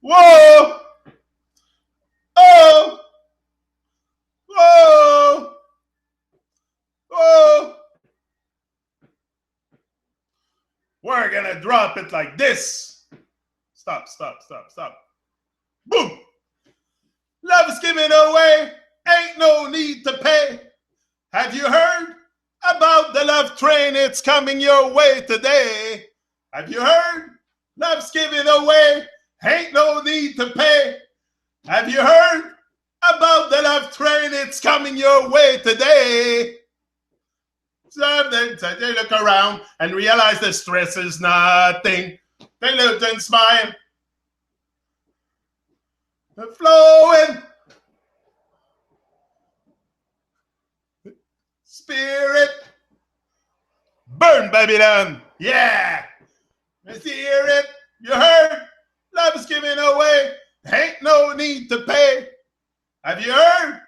Whoa! Oh! Whoa! Whoa! We're gonna drop it like this. Stop, stop, stop, stop. Boom! Love's giving away, ain't no need to pay. Have you heard about the love train? It's coming your way today. Have you heard? Love's giving away, ain't no need to pay. Have you heard about the love train? It's coming your way today. So they look around and realize the stress is nothing. They look and smile. They're flowing. Spirit. Burn, Babylon. Yeah. You hear it? You heard? Love's giving away. Ain't no need to pay. Have you heard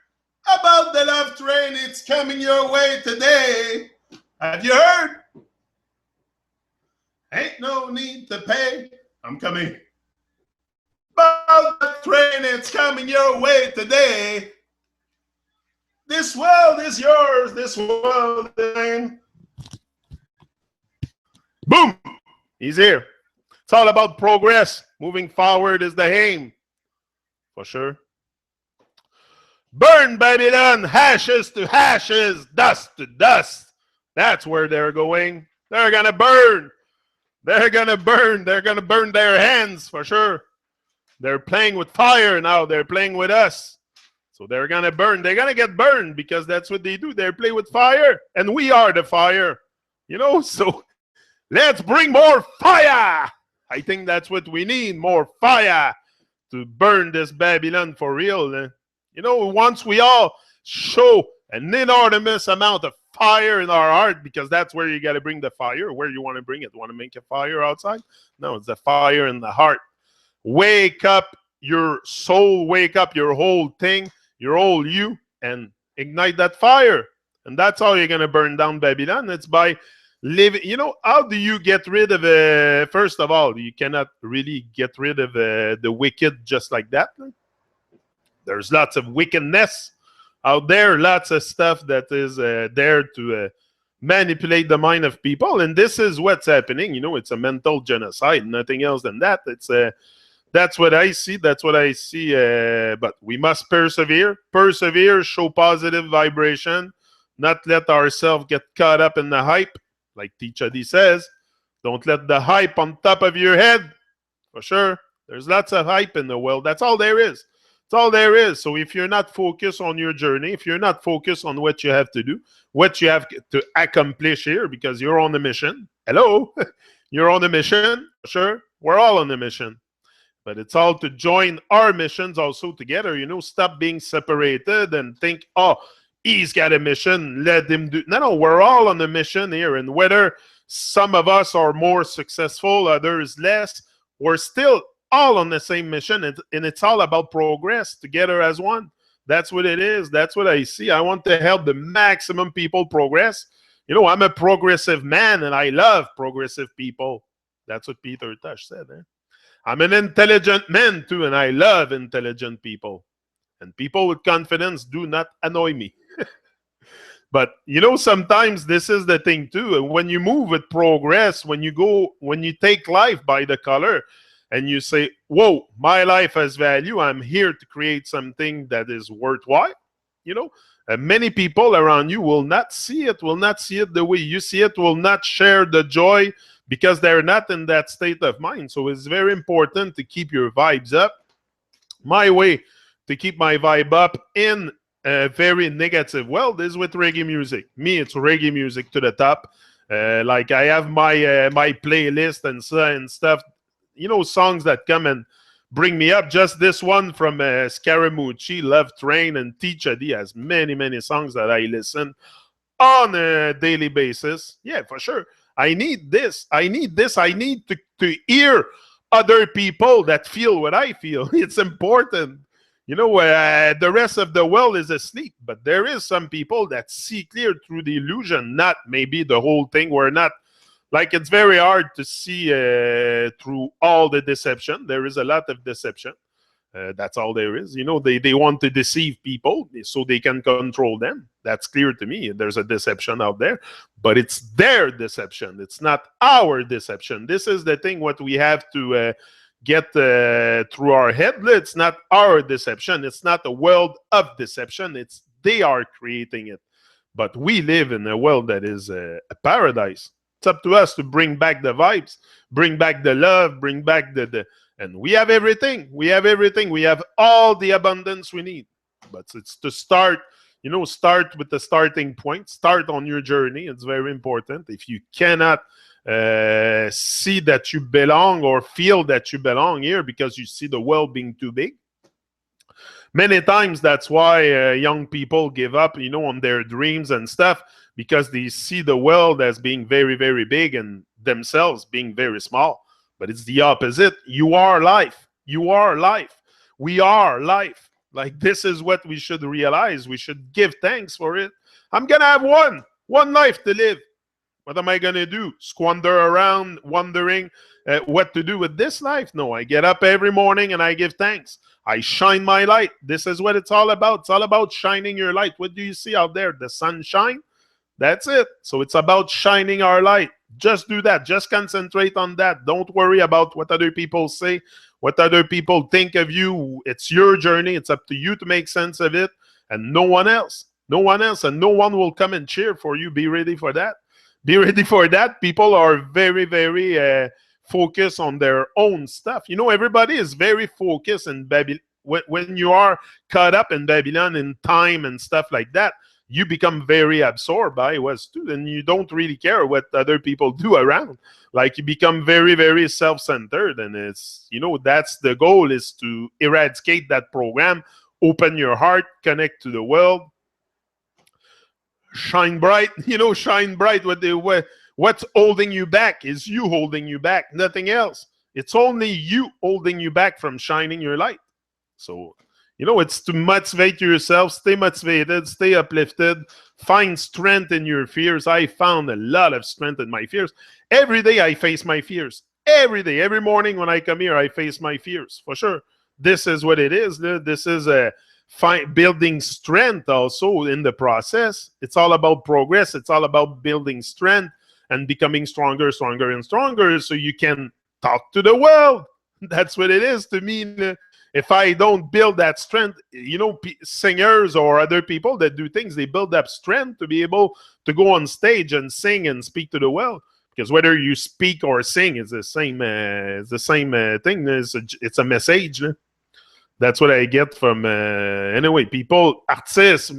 about the love train? It's coming your way today. Have you heard? Ain't no need to pay. I'm coming. About the train, it's coming your way today. This world is yours. This world is mine. Boom. He's here. It's all about progress. Moving forward is the aim. For sure. Burn, Babylon. Ashes to ashes. Dust to dust. That's where they're going. They're going to burn. They're going to burn. They're going to burn their hands for sure. They're playing with fire now. They're playing with us. So they're going to burn. They're going to get burned because that's what they do. They play with fire. And we are the fire. You know, so let's bring more fire. I think that's what we need. More fire to burn this Babylon for real. You know, once we all show an enormous amount of fire in our heart, because that's where you got to bring the fire. Where you want to bring it? Want to make a fire outside? No, it's the fire in the heart. Wake up your soul, wake up your whole thing, your whole you, and ignite that fire. And that's how you're going to burn down Babylon. It's by living. You know, how do you get rid of, first of all, you cannot really get rid of the wicked just like that. There's lots of wickedness out there, lots of stuff that is there to manipulate the mind of people. And this is what's happening. You know, it's a mental genocide, nothing else than that. It's that's what I see. That's what I see. But we must persevere. Persevere, show positive vibration, not let ourselves get caught up in the hype. Like TogetherAsOne says, don't let the hype on top of your head. For sure. There's lots of hype in the world. That's all there is. That's all there is. So if you're not focused on your journey, if you're not focused on what you have to do, what you have to accomplish here, because you're on a mission. Hello? You're on a mission. Sure. We're all on a mission. But it's all to join our missions also together. You know, stop being separated and think, oh, he's got a mission, let him do. No, we're all on a mission here. And whether some of us are more successful, others less, we're still all on the same mission. And it's all about progress together as one. That's what it is. That's what I see. I want to help the maximum people progress. You know, I'm a progressive man and I love progressive people. That's what Peter Tosh said. I'm an intelligent man too, and I love intelligent people. And people with confidence do not annoy me. But, you know, sometimes this is the thing too. When you move with progress, when you take life by the color and you say, whoa, my life has value. I'm here to create something that is worthwhile. You know, many people around you will not see it the way you see it, will not share the joy because they're not in that state of mind. So it's very important to keep your vibes up. My way to keep my vibe up in a very negative world is with reggae music. Me, it's reggae music to the top. Like I have my my playlist and stuff. You know, songs that come and bring me up. Just this one from Scaramucci, Love Train, and TogetherAsOne has many songs that I listen on a daily basis. Yeah, for sure. I need this. I need this. I need to hear other people that feel what I feel. It's important. You know, the rest of the world is asleep, but there is some people that see clear through the illusion, not maybe the whole thing. We're not Like, it's very hard to see through all the deception. There is a lot of deception. That's all there is. They want to deceive people so they can control them. That's clear to me. There's a deception out there, but it's their deception. It's not our deception. This is the thing what we have to get through our head. It's not our deception. It's not a world of deception. They are creating it. But we live in a world that is a paradise. It's up to us to bring back the vibes, bring back the love, bring back and we have everything. We have everything. We have all the abundance we need. But it's to start, start with the starting point. Start on your journey. It's very important. If you cannot see that you belong or feel that you belong here because you see the world being too big, many times that's why young people give up, on their dreams and stuff, because they see the world as being very, very big and themselves being very small. But it's the opposite. You are life. You are life. We are life. Like, this is what we should realize. We should give thanks for it. I'm going to have one life to live. What am I going to do? Squander around wondering what to do with this life? No, I get up every morning and I give thanks. I shine my light. This is what it's all about. It's all about shining your light. What do you see out there? The sunshine? That's it. So it's about shining our light. Just do that. Just concentrate on that. Don't worry about what other people say, what other people think of you. It's your journey. It's up to you to make sense of it, and no one else. No one else, and no one will come and cheer for you. Be ready for that. Be ready for that. People are very, very focused on their own stuff. Everybody is very focused in Babylon. When you are caught up in Babylon in time and stuff like that, you become very absorbed by what's too, and you don't really care what other people do around. Like, you become very, very self-centered, and it's, that's the goal, is to eradicate that program, open your heart, connect to the world, shine bright, shine bright. What's holding you back is you holding you back, nothing else. It's only you holding you back from shining your light. So, it's to motivate yourself, stay motivated, stay uplifted, find strength in your fears. I found a lot of strength in my fears. Every day I face my fears. Every day, every morning when I come here, I face my fears, for sure. This is what it is. This is building strength also in the process. It's all about progress. It's all about building strength and becoming stronger, stronger, and stronger so you can talk to the world. That's what it is to me. If I don't build that strength, singers or other people that do things, they build up strength to be able to go on stage and sing and speak to the world. Because whether you speak or sing is the same. Thing. It's a message. That's what I get from anyway. People, artists,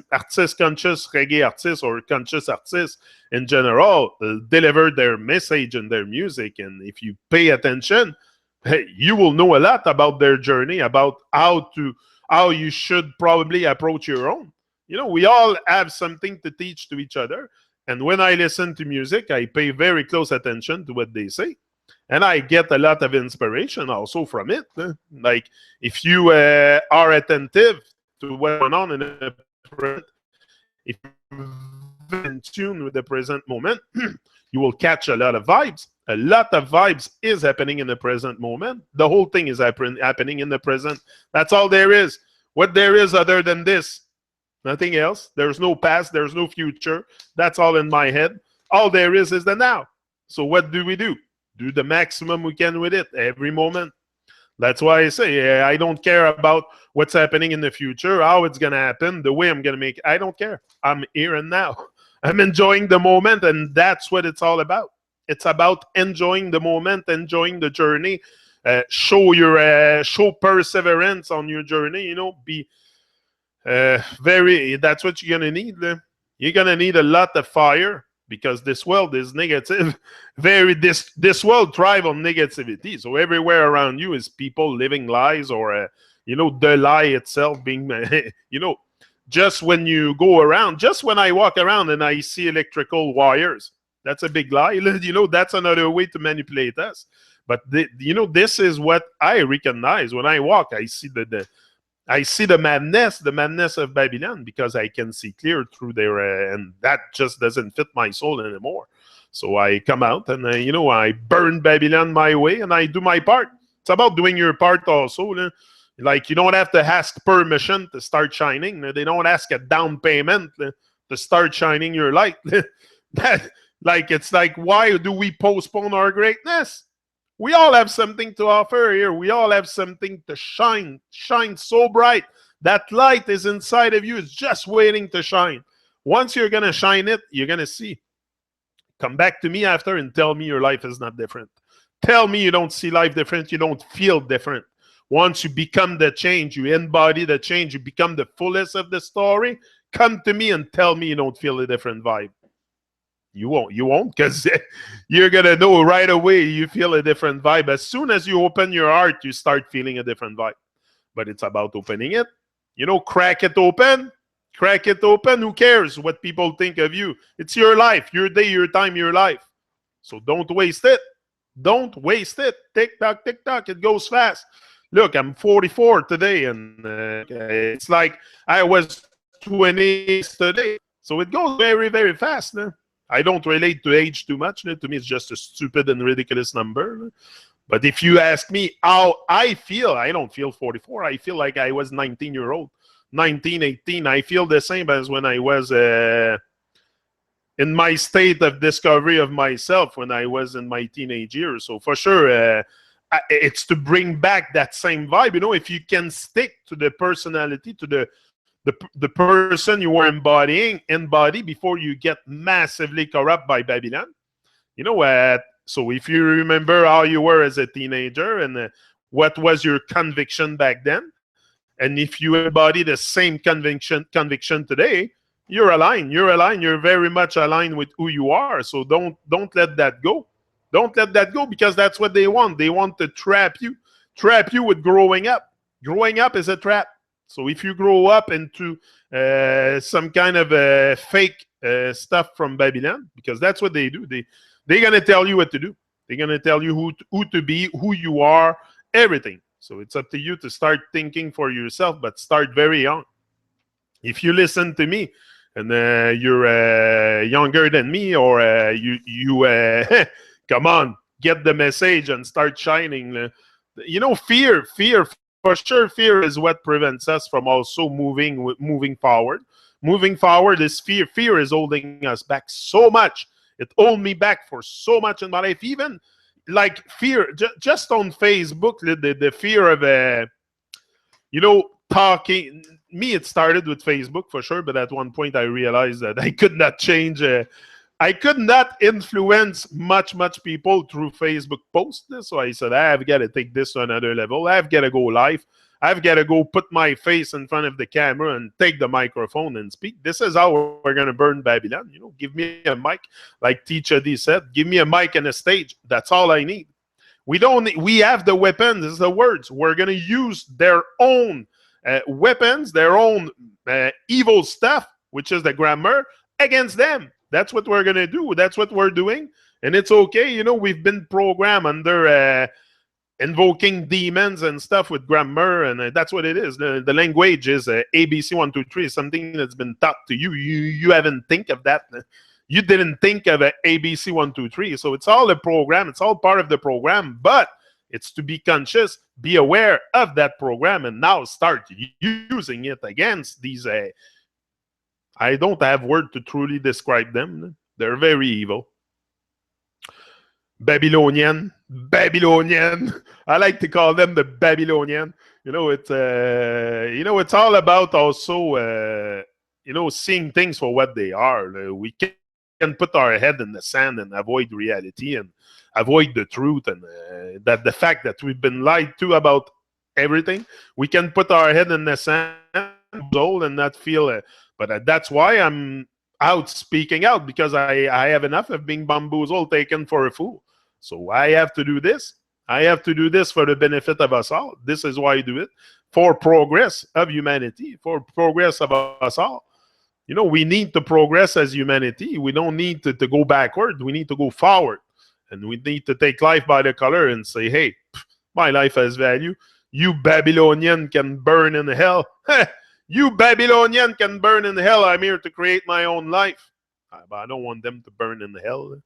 conscious reggae artists or conscious artists in general, deliver their message in their music, and if you pay attention, hey, you will know a lot about their journey, about how you should probably approach your own. We all have something to teach to each other. And when I listen to music, I pay very close attention to what they say. And I get a lot of inspiration also from it. Like, if you are attentive to what's going on in the present, if you're in tune with the present moment, you will catch a lot of vibes. A lot of vibes is happening in the present moment. The whole thing is happening in the present. That's all there is. What there is other than this, nothing else. There's no past. There's no future. That's all in my head. All there is the now. So what do? Do the maximum we can with it every moment. That's why I say I don't care about what's happening in the future, how it's going to happen, the way I'm going to make it. I don't care. I'm here and now. I'm enjoying the moment, and that's what it's all about. It's about enjoying the moment, enjoying the journey. Show perseverance on your journey. Be that's what you're gonna need. You're gonna need a lot of fire, because this world is negative. This world thrives on negativity. So everywhere around you is people living lies, or the lie itself being just when you go around, just when I walk around and I see electrical wires, that's a big lie. That's another way to manipulate us. But this is what I recognize when I walk. I see the madness of Babylon, because I can see clear through there, and that just doesn't fit my soul anymore. So I come out and, I burn Babylon my way and I do my part. It's about doing your part also. Like, you don't have to ask permission to start shining. They don't ask a down payment to start shining your light. It's like, why do we postpone our greatness? We all have something to offer here. We all have something to shine. Shine so bright. That light is inside of you. It's just waiting to shine. Once you're going to shine it, you're going to see. Come back to me after and tell me your life is not different. Tell me you don't see life different. You don't feel different. Once you become the change, you embody the change, you become the fullest of the story, come to me and tell me you don't feel a different vibe. You won't, because you're going to know right away you feel a different vibe. As soon as you open your heart, you start feeling a different vibe. But it's about opening it. Crack it open. Crack it open. Who cares what people think of you? It's your life, your day, your time, your life. So don't waste it. Don't waste it. Tick-tock, tick-tock. It goes fast. Look, I'm 44 today, and it's like I was 20 yesterday. So it goes very, very fast. I don't relate to age too much. To me, it's just a stupid and ridiculous number. But if you ask me how I feel, I don't feel 44. I feel like I was 19-year-old. 19, 18. I feel the same as when I was in my state of discovery of myself when I was in my teenage years. So for sure, it's to bring back that same vibe. If you can stick to the personality, to the person you are embody before you get massively corrupt by Babylon. So if you remember how you were as a teenager and what was your conviction back then, and if you embody the same conviction today, you're aligned. You're very much aligned with who you are. So don't let that go. Don't let that go, because that's what they want. They want to trap you with growing up. Growing up is a trap. So if you grow up into some kind of fake stuff from Babylon, because that's what they do. They're going to tell you what to do. They're going to tell you who to be, who you are, everything. So it's up to you to start thinking for yourself, but start very young. If you listen to me and you're younger than me, or you come on, get the message and start shining. Fear for sure. Fear is what prevents us from also moving forward. Moving forward is fear. Fear is holding us back so much. It held me back for so much in my life. Even like fear, just on Facebook, the fear of talking. Me, it started with Facebook for sure, but at one point I realized that I could not change. I could not influence much people through Facebook posts. So I said, I've got to take this to another level. I've got to go live. I've got to go put my face in front of the camera and take the microphone and speak. This is how we're going to burn Babylon. Give me a mic, like Teacher D said. Give me a mic and a stage. That's all I need. We have the weapons. This is the words. We're going to use their own weapons, their own evil stuff, which is the grammar, against them. That's what we're going to do. That's what we're doing. And it's okay. We've been programmed under invoking demons and stuff with grammar, and that's what it is. The language is ABC 1, 2, 3, something that's been taught to you. You haven't think of that. You didn't think of ABC 1, 2, 3. So it's all a program. It's all part of the program, but it's to be conscious, be aware of that program, and now start using it against these. I don't have word to truly describe them. They're very evil. Babylonian. I like to call them the Babylonian. It's all about also, seeing things for what they are. We can put our head in the sand and avoid reality and avoid the truth, and that the fact that we've been lied to about everything. We can put our head in the sand and not feel. But that's why I'm out speaking out, because I have enough of being bamboozled, taken for a fool. So I have to do this. I have to do this for the benefit of us all. This is why I do it, for progress of humanity, for progress of us all. We need to progress as humanity. We don't need to go backward. We need to go forward. And we need to take life by the color and say, hey, my life has value. You Babylonian can burn in hell. You Babylonian can burn in hell. I'm here to create my own life. But I don't want them to burn in hell.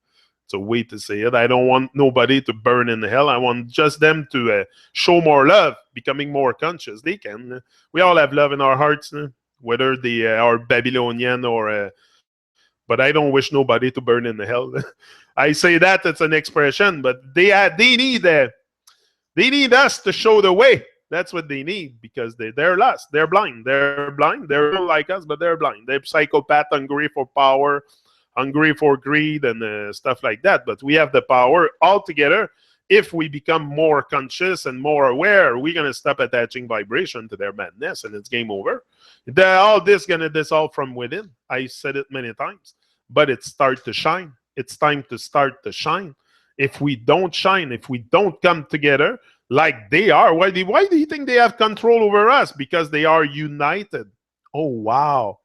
It's a way to say it. I don't want nobody to burn in hell. I want just them to show more love, becoming more conscious. They can. We all have love in our hearts, whether they are Babylonian or. But I don't wish nobody to burn in hell. I say that it's an expression, but they need us to show the way. That's what they need because they're lost. They're blind. They're blind. They're like us, but they're blind. They're psychopath, hungry for power, hungry for greed and stuff like that. But we have the power all together. If we become more conscious and more aware, we're going to stop attaching vibration to their madness and it's game over. All this going to dissolve from within. I said it many times, but it starts to shine. It's time to start to shine. If we don't shine, if we don't come together like they are, why do you think they have control over us? Because they are united. Oh, wow.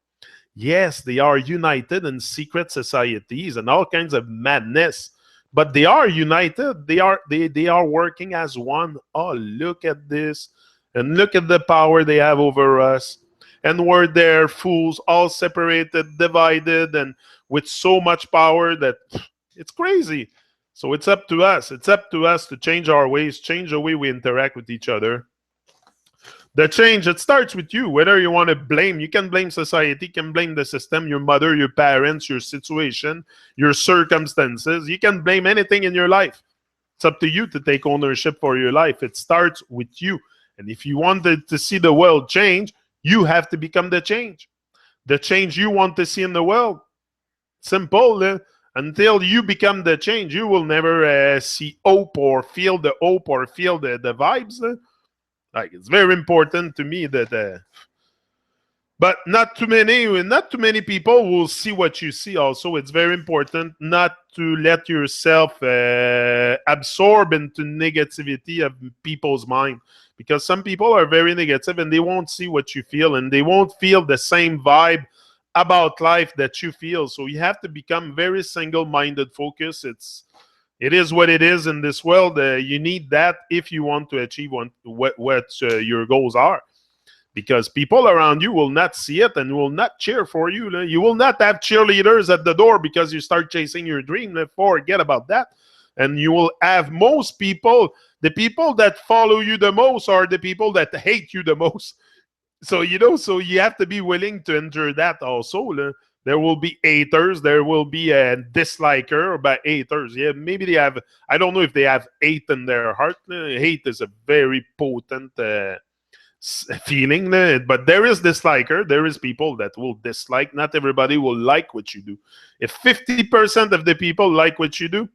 Yes, they are united in secret societies and all kinds of madness. But they are united. They are working as one. Oh, look at this. And look at the power they have over us. And we're there, fools, all separated, divided, and with so much power that it's crazy. So it's up to us. It's up to us to change our ways, change the way we interact with each other. The change, it starts with you. Whether you want to blame, you can blame society, you can blame the system, your mother, your parents, your situation, your circumstances. You can blame anything in your life. It's up to you to take ownership for your life. It starts with you. And if you wanted to see the world change, you have to become the change. The change you want to see in the world. Simple. Until you become the change, you will never see hope or feel the hope or feel the vibes. Like it's very important to me that, but not too many people will see what you see. Also, it's very important not to let yourself absorb into negativity of people's mind, because some people are very negative and they won't see what you feel and they won't feel the same vibe about life that you feel. So you have to become very single-minded focus. It is what it is in this world. You need that if you want to achieve what your goals are, because people around you will not see it and will not cheer for you. You will not have cheerleaders at the door because you start chasing your dream. Forget about that. And you will have most people, the people that follow you the most are the people that hate you the most. So, so you have to be willing to endure that also. There will be haters. There will be a disliker by haters. Yeah, maybe they have, I don't know if they have hate in their heart. Hate is a very potent feeling. But there is disliker. There is people that will dislike. Not everybody will like what you do. If 50% of the people like what you do,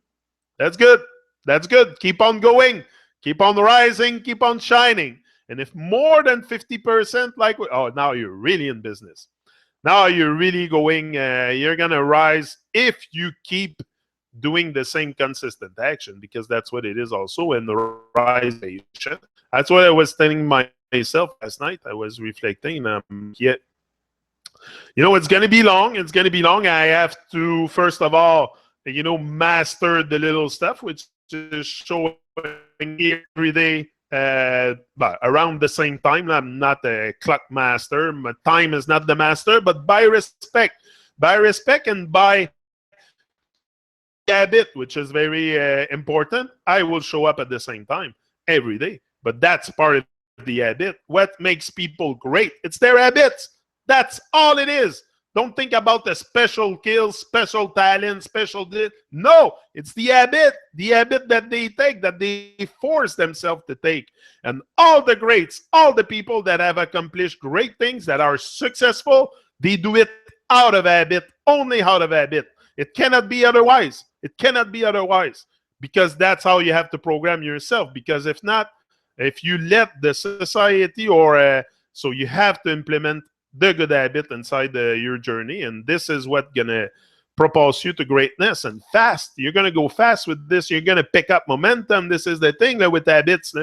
that's good. That's good. Keep on going. Keep on rising. Keep on shining. And if more than 50% like, oh, now you're really in business. Now you're really going, you're going to rise if you keep doing the same consistent action, because that's what it is also in the rise. That's what I was telling myself last night. I was reflecting. Yeah, it's going to be long. It's going to be long. I have to, first of all, master the little stuff, which is showing every day. But around the same time, I'm not a clock master. My time is not the master, but by respect and by habit, which is very important, I will show up at the same time every day. But that's part of the habit. What makes people great? It's their habits. That's all it is. Don't think about the special skills, special talent, No, it's the habit that they take, that they force themselves to take. And all the greats, all the people that have accomplished great things, that are successful, they do it out of habit, only out of habit. It cannot be otherwise. It cannot be otherwise, because that's how you have to program yourself. Because if not, if you let the society so you have to implement the good habit inside your journey, and this is what gonna propulse you to greatness and fast. You're gonna go fast with this. You're gonna pick up momentum. This is the thing with habits.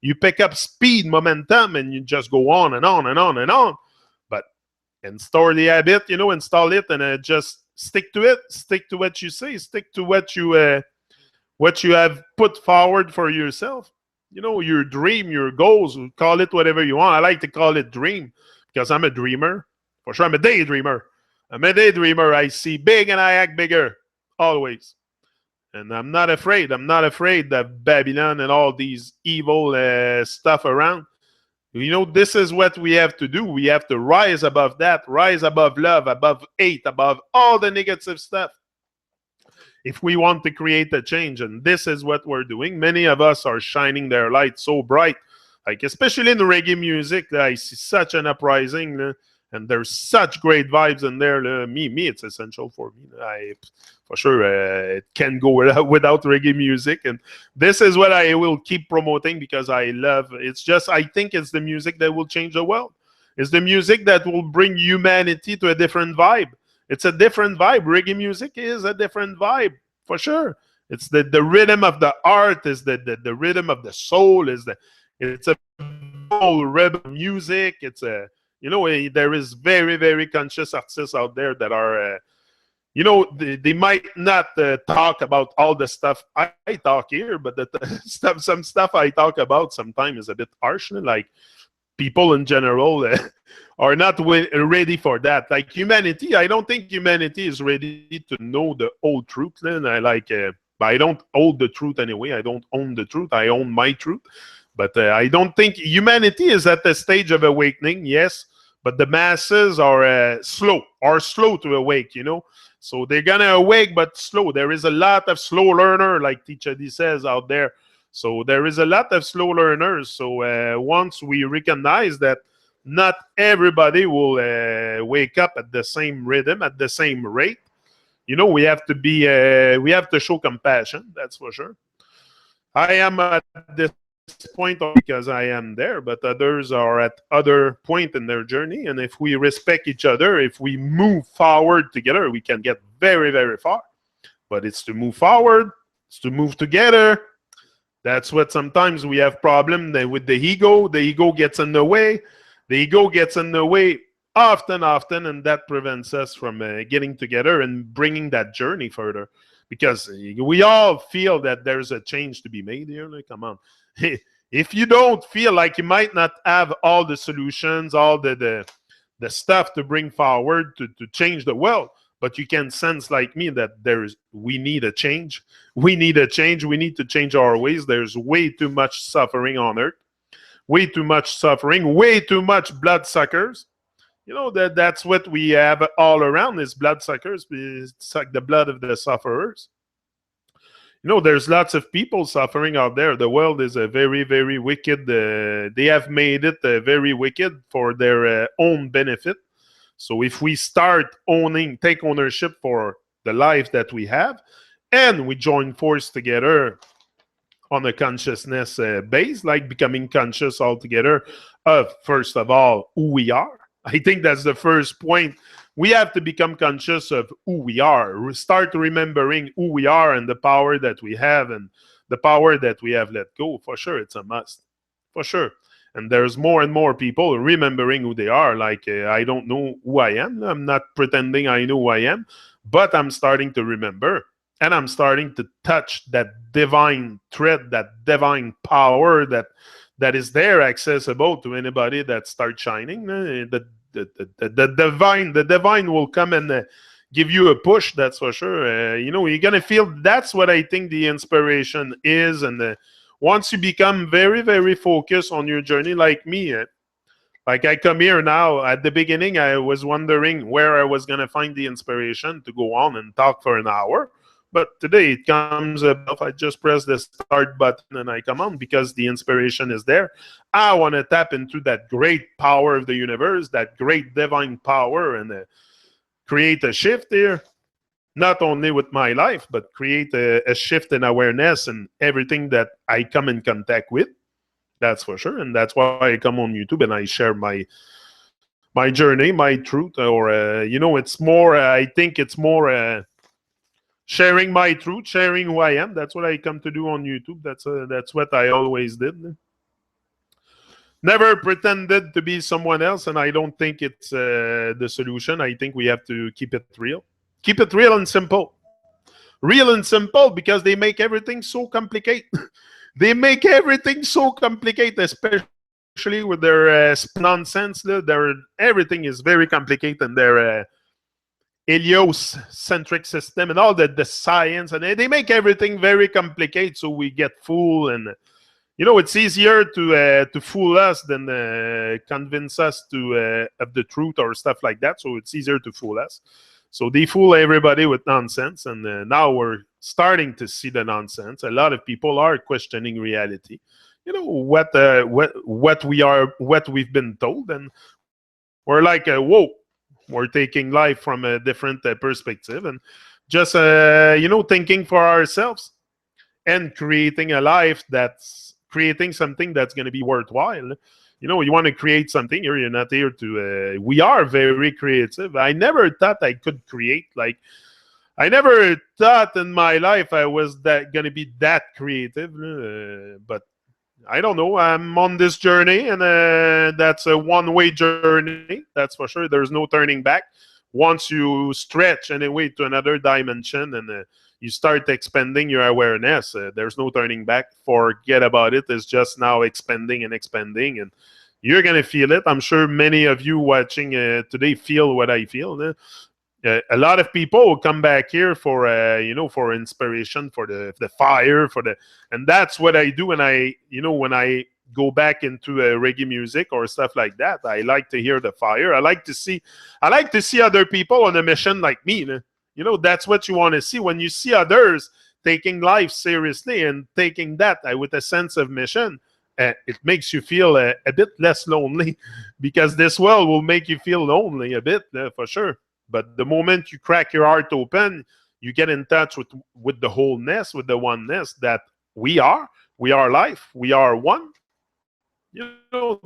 You pick up speed, momentum, and you just go on and on and on and on. But install the habit, install it, and just stick to it. Stick to what you say. Stick to what you have put forward for yourself. Your dream, your goals. Call it whatever you want. I like to call it dream, because I'm a dreamer. For sure, I'm a daydreamer. I see big and I act bigger, always. And I'm not afraid. I'm not afraid that Babylon and all these evil stuff around. You know, this is what we have to do. We have to rise above that, rise above love, above hate, above all the negative stuff, if we want to create a change. And this is what we're doing. Many of us are shining their light so bright, like especially in the reggae music. I see such an uprising, and there's such great vibes in there. Me, it's essential for me. For sure, it can go without reggae music, and this is what I will keep promoting because I love. It's just I think it's the music that will change the world. It's the music that will bring humanity to a different vibe. It's a different vibe. Reggae music is a different vibe, for sure. It's the rhythm of the art, is the rhythm of the soul, it's a whole rhythm of music. It's a, there is very, very conscious artists out there that are, they might not talk about all the stuff I talk here, but some stuff I talk about sometimes is a bit harsh, like people in general are not ready for that. Like humanity, I don't think humanity is ready to know the whole truth. Then I don't hold the truth anyway. I don't own the truth. I own my truth. But I don't think humanity is at the stage of awakening. Yes, but the masses are slow to awake. So they're gonna awake, but slow. There is a lot of slow learner, like Teacher D says out there. So there is a lot of slow learners. So once we recognize that not everybody will wake up at the same rhythm, at the same rate, we have to show compassion. That's for sure. I am at this point because I am there, but others are at other point in their journey. And if we respect each other, if we move forward together, we can get very, very far. But it's to move forward, it's to move together. That's what sometimes we have problem with the ego. The ego gets in the way. The ego gets in the way often, and that prevents us from getting together and bringing that journey further. Because we all feel that there's a change to be made here. Like, come on. If you don't feel like you might not have all the solutions, all the stuff to bring forward to change the world, but you can sense like me that we need a change. We need a change. We need to change our ways. There's way too much suffering on earth. Way too much suffering. Way too much bloodsuckers. That's what we have all around is bloodsuckers. It's like the blood of the sufferers. There's lots of people suffering out there. The world is a very, very wicked. They have made it very wicked for their own benefit. So if we start take ownership for the life that we have, and we join force together on a consciousness base, like becoming conscious altogether of, first of all, who we are. I think that's the first point. We have to become conscious of who we are. Start remembering who we are and the power that we have and the power that we have let go. For sure, it's a must. For sure. And there's more and more people remembering who they are. Like, I don't know who I am. I'm not pretending I know who I am. But I'm starting to remember. And I'm starting to touch that divine thread, that divine power that is there, accessible to anybody that starts shining. The divine will come and give you a push, that's for sure. You're going to feel, that's what I think the inspiration is. And once you become very, very focused on your journey, like me, like I come here now, at the beginning, I was wondering where I was going to find the inspiration to go on and talk for an hour. But today it comes about, I just press the start button and I come on because the inspiration is there. I want to tap into that great power of the universe, that great divine power, and create a shift here. Not only with my life, but create a shift in awareness and everything that I come in contact with. That's for sure. And that's why I come on YouTube and I share my journey, my truth. Or, it's more, I think it's more... sharing my truth, sharing who I am. That's what I come to do on YouTube. That's what I always did. Never pretended to be someone else, and I don't think it's the solution. I think we have to keep it real. Keep it real and simple. Real and simple, because they make everything so complicated. They make everything so complicated, especially with their nonsense. Everything is very complicated, and heliocentric system and all the science, and they make everything very complicated, so we get fooled. And it's easier to fool us than convince us of the truth or stuff like that. So it's easier to fool us. So they fool everybody with nonsense, and now we're starting to see the nonsense. A lot of people are questioning reality. What we've been told, and we're like, whoa, we're taking life from a different perspective, and just thinking for ourselves and creating a life that's creating something that's going to be worthwhile. You want to create something here. You're not here to. We are very creative. I never thought I could create. Like, I never thought in my life I was that going to be that creative. But I don't know. I'm on this journey, and that's a one-way journey. That's for sure. There's no turning back. Once you stretch anyway to another dimension, and you start expanding your awareness, there's no turning back. Forget about it. It's just now expanding and expanding, and you're gonna feel it. I'm sure many of you watching today feel what I feel. A lot of people will come back here for for inspiration, for the fire, and that's what I do when I go back into reggae music or stuff like that. I like to hear the fire. I like to see other people on a mission like me. That's what you want to see. When you see others taking life seriously and taking that with a sense of mission, it makes you feel a bit less lonely, because this world will make you feel lonely a bit, for sure. But the moment you crack your heart open, you get in touch with the wholeness, with the oneness that we are. We are life. We are one.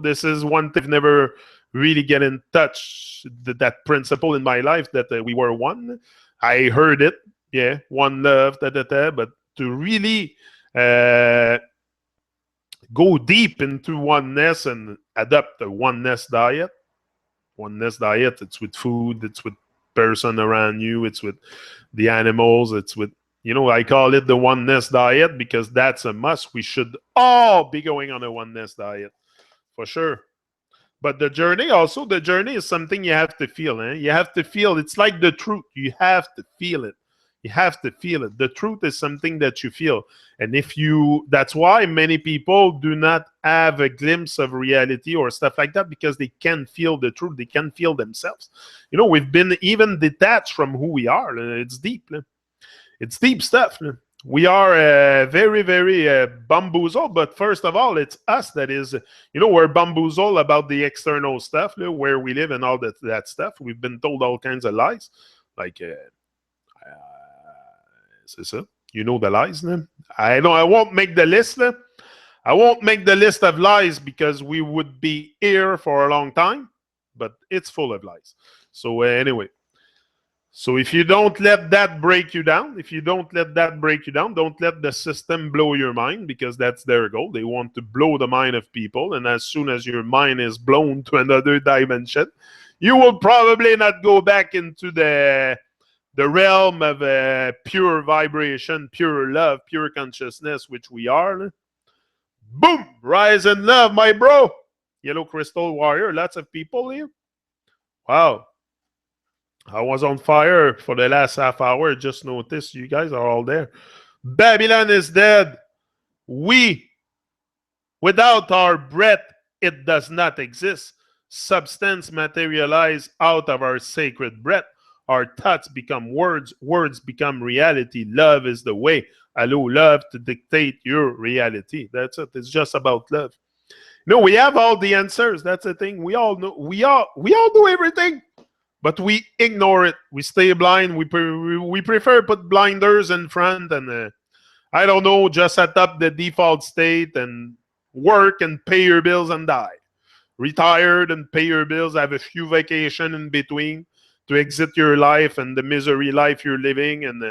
This is one thing I've never really get in touch, that principle in my life, that we were one. I heard it, yeah, one love, but to really go deep into oneness and adopt a oneness diet. Oneness diet, it's with food, it's with person around you, it's with the animals, it's with, I call it the oneness diet, because that's a must. We should all be going on a oneness diet, for sure. But the journey is something you have to feel. You have to feel. It's like the truth. You have to feel it. You have to feel it. The truth is something that you feel. And that's why many people do not have a glimpse of reality or stuff like that, because they can't feel the truth. They can't feel themselves. We've been even detached from who we are. It's deep. It's deep stuff. We are very, very bamboozled. But first of all, it's us that is, we're bamboozled about the external stuff, where we live and all that stuff. We've been told all kinds of lies. Like, c'est ça. You know the lies. I won't make the list. I won't make the list of lies, because we would be here for a long time. But it's full of lies. So anyway. So if you don't let that break you down, don't let the system blow your mind, because that's their goal. They want to blow the mind of people. And as soon as your mind is blown to another dimension, you will probably not go back into the realm of pure vibration, pure love, pure consciousness, which we are. Boom! Rise in love, my bro. Yellow Crystal Warrior. Lots of people here. Wow. I was on fire for the last half hour. Just noticed you guys are all there. Babylon is dead. Without our breath, it does not exist. Substance materialize out of our sacred breath. Our thoughts become words. Words become reality. Love is the way. Allow love to dictate your reality. That's it. It's just about love. We have all the answers. That's the thing. We all know. We all do everything. But we ignore it. We stay blind. We prefer put blinders in front, and I don't know, just set up the default state and work and pay your bills and die. Retired and pay your bills. Have a few vacation in between to exit your life and the misery life you're living, and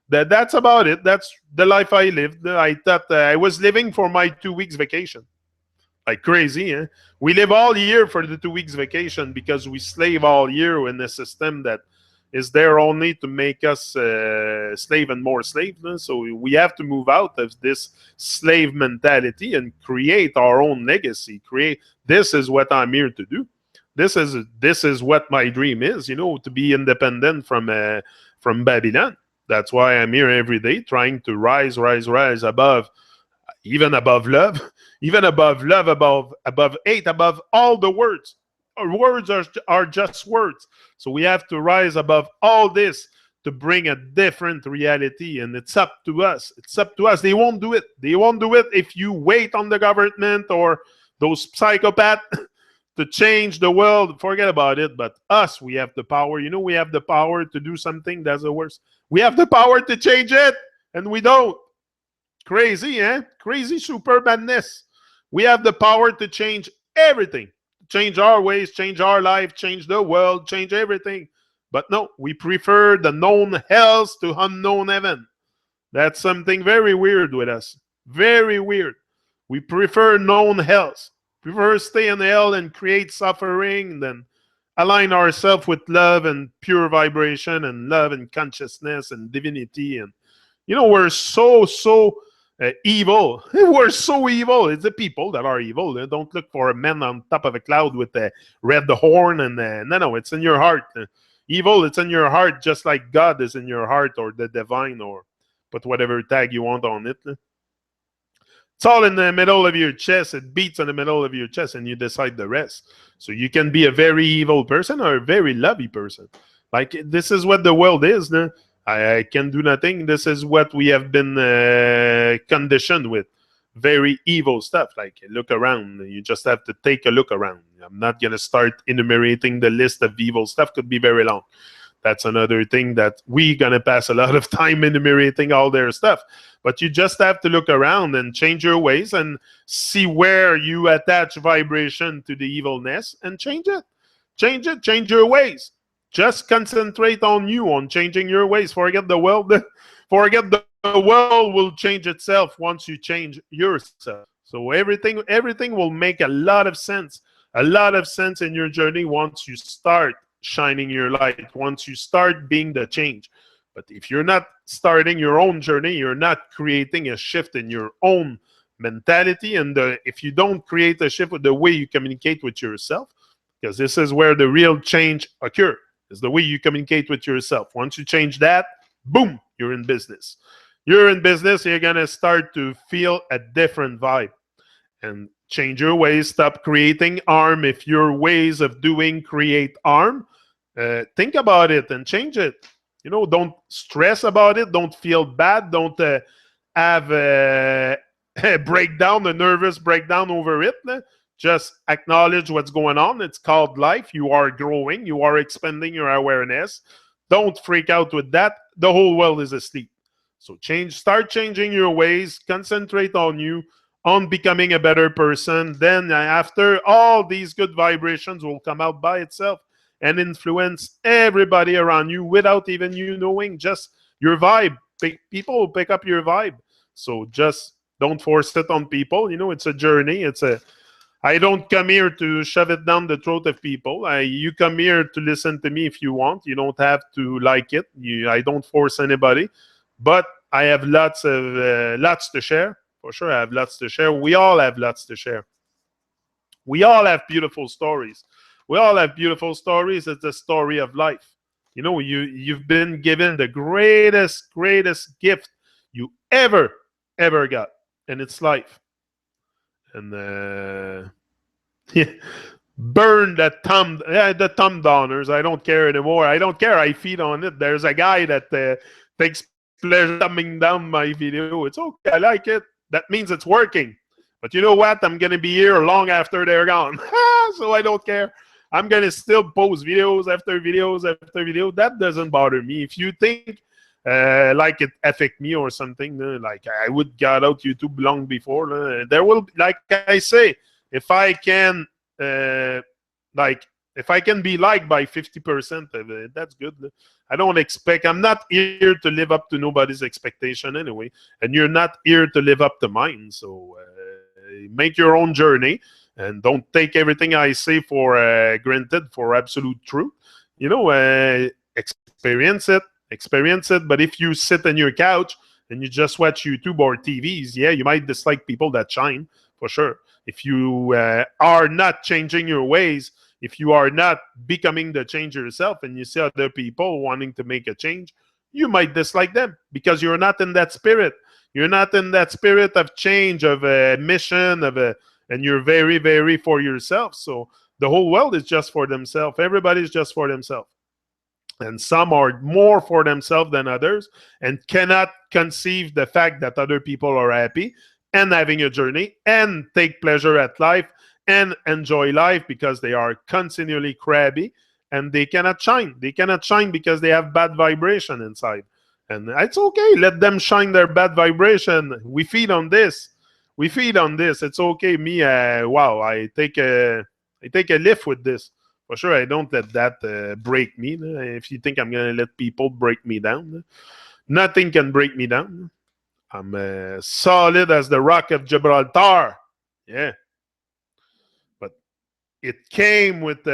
that's about it. That's the life I lived. I thought I was living for my 2 weeks vacation. Like crazy, eh? We live all year for the 2 weeks vacation, because we slave all year in a system that is there only to make us slave and more slave. So we have to move out of this slave mentality and create our own legacy. This is what I'm here to do. This is what my dream is, to be independent from Babylon. That's why I'm here every day, trying to rise above, even above love, even above love, above hate, above all the words. Our words are just words. So we have to rise above all this to bring a different reality, and it's up to us. It's up to us. They won't do it. They won't do it if you wait on the government or those psychopaths to change the world. Forget about it. But us, we have the power. We have the power to do something. That's the worst. We have the power to change it, and we don't. Crazy, eh? Crazy super madness. We have the power to change everything. Change our ways, change our life, change the world, change everything. But no, we prefer the known hells to unknown heaven. That's something very weird with us. Very weird. We prefer known hells. Prefer stay in hell and create suffering than align ourselves with love and pure vibration and love and consciousness and divinity. And we're so evil. We're so evil. It's the people that are evil. They don't look for a man on top of a cloud with a red horn. And no, it's in your heart. Evil, it's in your heart, just like God is in your heart, or the divine, or put whatever tag you want on it. It's all in the middle of your chest. It beats in the middle of your chest, and you decide the rest. So you can be a very evil person or a very lovely person. Like, this is what the world is. I can do nothing. This is what we have been conditioned with. Very evil stuff. Like, look around. You just have to take a look around. I'm not going to start enumerating the list of evil stuff. Could be very long. That's another thing that we're going to pass a lot of time enumerating all their stuff. But you just have to look around and change your ways and see where you attach vibration to the evilness and change it. Change it. Change your ways. Just concentrate on you, on changing your ways. Forget the world. Forget the world will change itself once you change yourself. So everything will make a lot of sense. A lot of sense in your journey once you start shining your light, once you start being the change. But if you're not starting your own journey, you're not creating a shift in your own mentality. And if you don't create a shift with the way you communicate with yourself, because this is where the real change occurs, is the way you communicate with yourself. Once you change that, boom, you're in business. You're in business, you're going to start to feel a different vibe. And change your ways. Stop creating harm. If your ways of doing create harm, think about it and change it. Don't stress about it. Don't feel bad. Don't have a breakdown, a nervous breakdown over it. Just acknowledge what's going on. It's called life. You are growing. You are expanding your awareness. Don't freak out with that. The whole world is asleep. So start changing your ways. Concentrate on you, on becoming a better person. Then after, all these good vibrations will come out by itself and influence everybody around you without even you knowing. Just your vibe. People will pick up your vibe. So just don't force it on people. It's a journey. I don't come here to shove it down the throat of people. You come here to listen to me if you want. You don't have to like it. I don't force anybody. But I have lots to share. For sure, I have lots to share. We all have lots to share. We all have beautiful stories. We all have beautiful stories. It's a story of life. You've been given the greatest gift you ever got, and it's life. And burn the thumb downers. I don't care anymore. I don't care. I feed on it. There's a guy that takes pleasure thumbing down my video. It's okay. I like it. That means it's working. But you know what? I'm going to be here long after they're gone. So I don't care. I'm going to still post videos after videos after video. That doesn't bother me. If you think like it affect me or something, like I would got out YouTube long before. There will, like I say, if I can if I can be liked by 50%, that's good. I don't expect. I'm not here to live up to nobody's expectation anyway, and you're not here to live up to mine. So make your own journey, and don't take everything I say for granted, for absolute truth. Experience it. But if you sit on your couch and you just watch YouTube or TVs, yeah, you might dislike people that shine, for sure. If you are not changing your ways, if you are not becoming the change yourself and you see other people wanting to make a change, you might dislike them because you're not in that spirit. You're not in that spirit of change, of a mission, and you're very, very for yourself. So the whole world is just for themselves. Everybody's just for themselves. And some are more for themselves than others and cannot conceive the fact that other people are happy and having a journey and take pleasure at life and enjoy life because they are continually crabby and they cannot shine. They cannot shine because they have bad vibration inside. And it's okay. Let them shine their bad vibration. We feed on this. We feed on this. It's okay. Me, wow, I take a lift with this. For sure, I don't let that break me. If you think I'm going to let people break me down, nothing can break me down. I'm solid as the rock of Gibraltar. Yeah. But it came with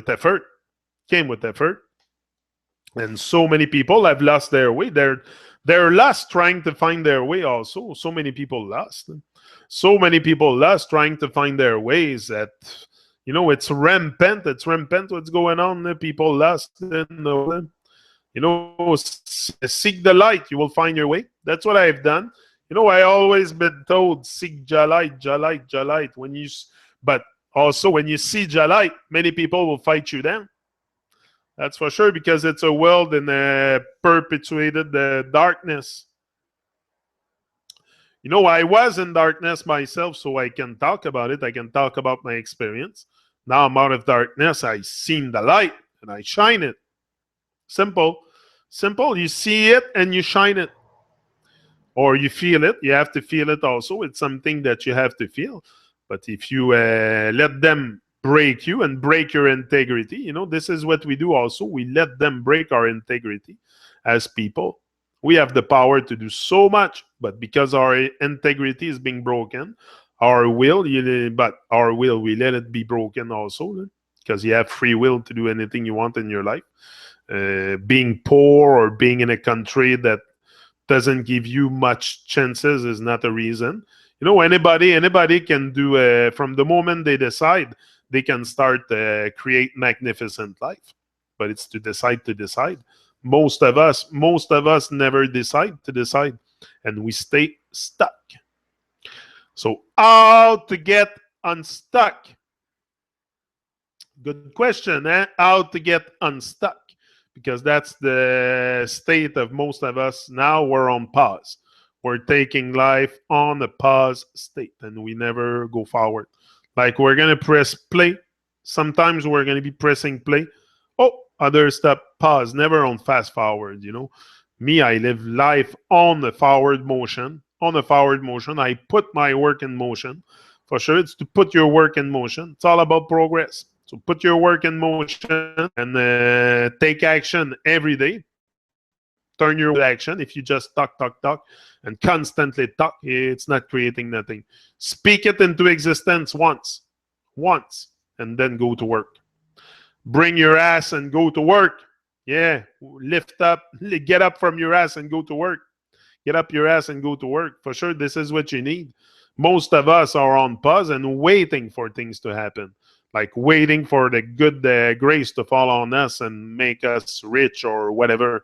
effort. Came with effort. And so many people have lost their way. They're lost trying to find their way also. So many people lost. So many people lost trying to find their ways that, you know, it's rampant. It's rampant what's going on. People lost in the world. You know, seek the light. You will find your way. That's what I've done. You know, I always been told, seek Jalite, Jalite, Jalite. But also when you see Jalite, many people will fight you down. That's for sure, because it's a world in perpetuated darkness. You know, I was in darkness myself, so I can talk about it. I can talk about my experience. Now I'm out of darkness. I seen the light, and I shine it. Simple. Simple. You see it, and you shine it. Or you feel it. You have to feel it also. It's something that you have to feel. But if you let them break you and break your integrity, you know, this is what we do also. We let them break our integrity as people. We have the power to do so much, but because our integrity is being broken, our will, we let it be broken also, because you have free will to do anything you want in your life. Being poor or being in a country that doesn't give you much chances is not a reason. You know, anybody can do, from the moment they decide, they can start create magnificent life. But it's to decide to decide. Most of us never decide to decide, and we stay stuck. So how to get unstuck? Good question, eh? How to get unstuck? Because that's the state of most of us now. We're on pause. We're taking life on a pause state, and we never go forward. Like we're going to press play. Sometimes we're going to be pressing play. Oh, other step, pause. Never on fast forward, you know. Me, I live life on the forward motion. On the forward motion, I put my work in motion. For sure, it's to put your work in motion. It's all about progress. So put your work in motion and take action every day. Turn your action. If you just talk, and constantly talk, it's not creating nothing. Speak it into existence once, and then go to work. Bring your ass and go to work. Yeah, lift up, get up from your ass and go to work. Get up your ass and go to work. For sure, this is what you need. Most of us are on pause and waiting for things to happen. Like waiting for the good grace to fall on us and make us rich or whatever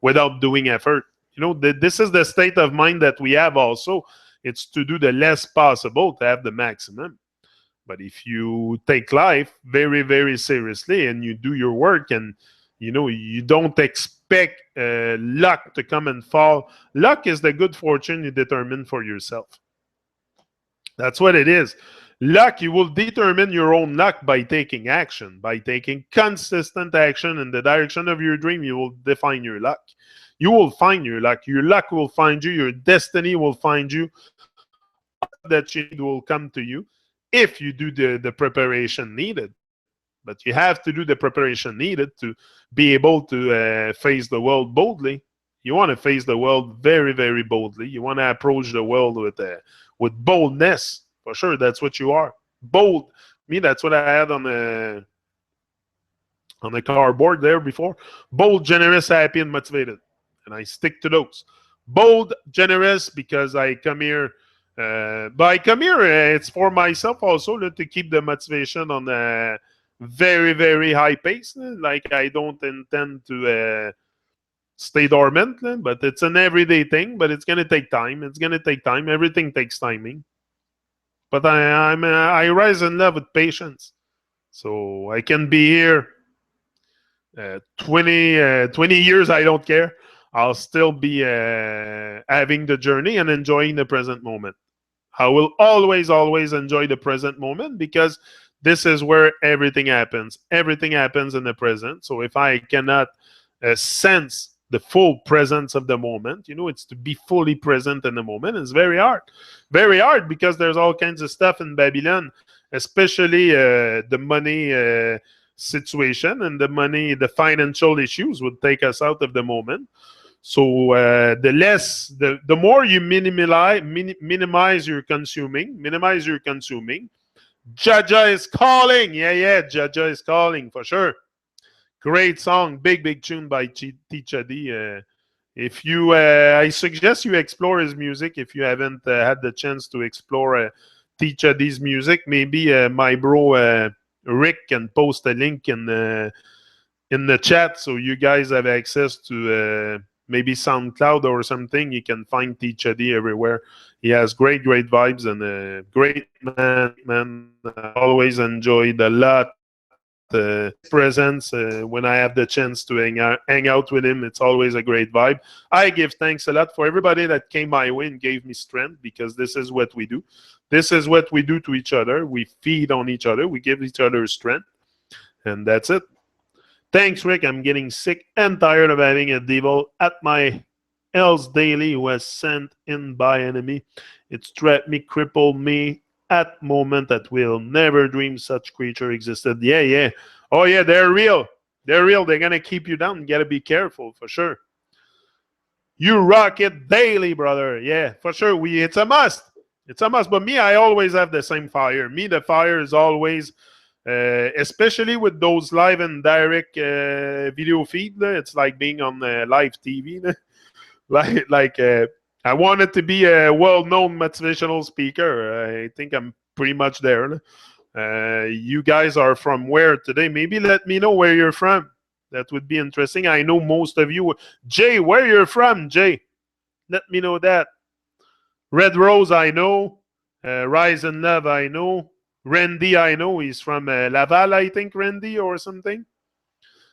without doing effort. You know, this is the state of mind that we have also. It's to do the less possible to have the maximum. But if you take life very, very seriously and you do your work and, you know, you don't expect luck to come and fall. Luck is the good fortune you determine for yourself. That's what it is. Luck, you will determine your own luck by taking action. By taking consistent action in the direction of your dream, you will define your luck. You will find your luck. Your luck will find you. Your destiny will find you. That you need will come to you if you do the preparation needed. But you have to do the preparation needed to be able to face the world boldly. You want to face the world very, very boldly. You want to approach the world with boldness. For sure, that's what you are. Bold. Me, that's what I had on the cardboard there before. Bold, generous, happy, and motivated. And I stick to those. Bold, generous, because I come here But I come here, it's for myself also to keep the motivation on a very, very high pace. Like I don't intend to stay dormant, but it's an everyday thing. But it's gonna take time. It's gonna take time. Everything takes timing. But I rise in love with patience. So I can be here 20 years. I don't care. I'll still be having the journey and enjoying the present moment. I will always, always enjoy the present moment because this is where everything happens. Everything happens in the present. So if I cannot sense the full presence of the moment, it's to be fully present in the moment. It's very hard. Very hard because there's all kinds of stuff in Babylon, especially the money situation and the financial issues would take us out of the moment. So the more you minimize your consuming, Jaja is calling. Yeah, Jaja is calling for sure. Great song, big tune by T-Chadi. If you, I suggest you explore his music if you haven't had the chance to explore T-Chadi's music. Maybe my bro Rick can post a link in the chat so you guys have access to maybe SoundCloud or something. You can find T-Chadi everywhere. He has great vibes and a great man. I always enjoyed a lot his presence when I have the chance to hang out with him. It's always a great vibe. I give thanks a lot for everybody that came my way and gave me strength because this is what we do. This is what we do to each other. We feed on each other. We give each other strength. And that's it. Thanks, Rick. I'm getting sick and tired of having a devil at my else daily who was sent in by enemy. It trapped me, crippled me at moment that will never dream such creature existed. Yeah. Oh, yeah, they're real. They're real. They're going to keep you down. You got to be careful, for sure. You rock it daily, brother. Yeah, for sure. It's a must. It's a must. But me, I always have the same fire. Me, the fire is always... especially with those live and direct video feed, it's like being on live TV. I wanted to be a well-known motivational speaker. I think I'm pretty much there. You guys are from where today? Maybe let me know where you're from. That would be interesting. I know most of you. Jay, where you're from, Jay? Let me know that. Red Rose, I know. Rise and Love, I know. Randy, I know. He's from Laval, I think, Randy, or something.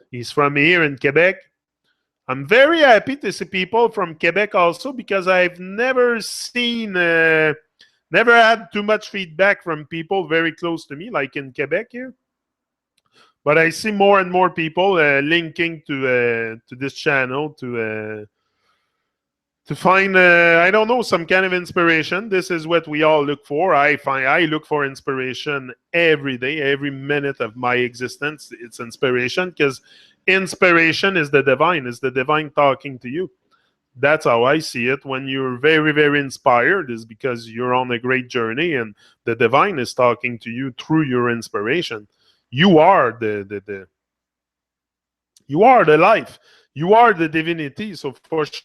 He's from here in Quebec. I'm very happy to see people from Quebec also because I've never seen, never had too much feedback from people very close to me, like in Quebec here. But I see more and more people linking to this channel to find, I don't know, some kind of inspiration. This is what we all look for. I look for inspiration every day, every minute of my existence. It's inspiration because inspiration is the divine. It's the divine talking to you. That's how I see it. When you're very, very inspired, is because you're on a great journey and the divine is talking to you through your inspiration. You are you are the life. You are the divinity. So for sure,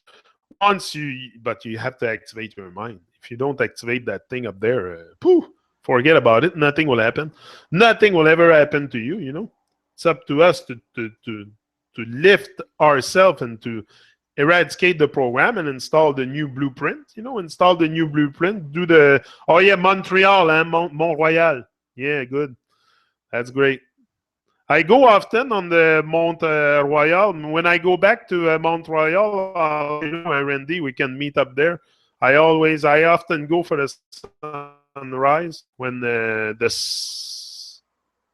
but you have to activate your mind. If you don't activate that thing up there, forget about it. Nothing will happen. Nothing will ever happen to you. It's up to us to lift ourselves and to eradicate the program and install the new blueprint. Install the new blueprint. Do the Montreal, Mont-Royal. Yeah, good. That's great. I go often on the Mont Royal. When I go back to Mont Royal, Randy, we can meet up there. I often go for the sunrise when the